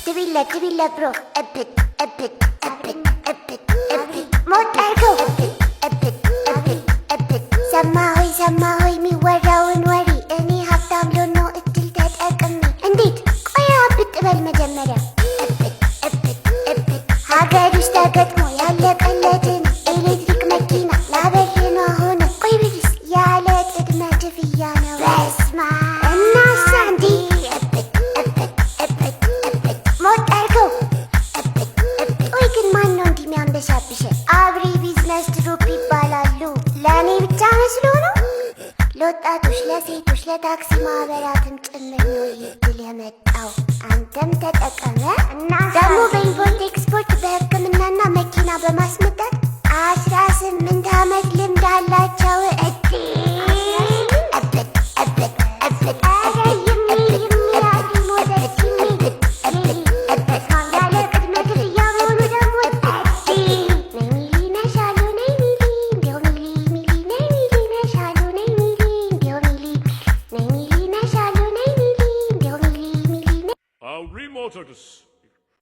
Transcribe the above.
Tibilla bro, epic, epic, epic, epic, epic. Motargo, epic, epic, epic, epic. Samahoy, mi waraውን ወሬ እኔ ሀብታም ልሆን እድል ተጠቅሜ እንዴት ቆይ አብጥ በል መጀመሪያ epic, epic, epic. ሀገር ውስጥ ተገጥሞ ያለቀለትን ኤሌክትሪክ መኪና ላበል ነው አሁን ቆይ ብልስ ያለ ቅድመ ክፍያ ነው በስማ እናሳ እንዲ epic, epic, epic, epic. ሞታርገው epic, epic. ቆይ ግን ማን ነው እንዲህ የሚያንበሻብሽ? አብሪ ቢዝነስ ትሩፕ ይባላሉ። ለእኔ ብቻ መስሎ ነው? ለወጣቶች፣ ለሴቶች፣ ለታክሲ ማህበራትም ጭምር ነው ይህ ድል የመጣው። አንተም ተጠቀመ እና ደግሞ በኢምፖርት ኤክስፖርት በሕክምናና መኪና በማስመጣት 18 ዓመት ልምድ አላቸው። Motors.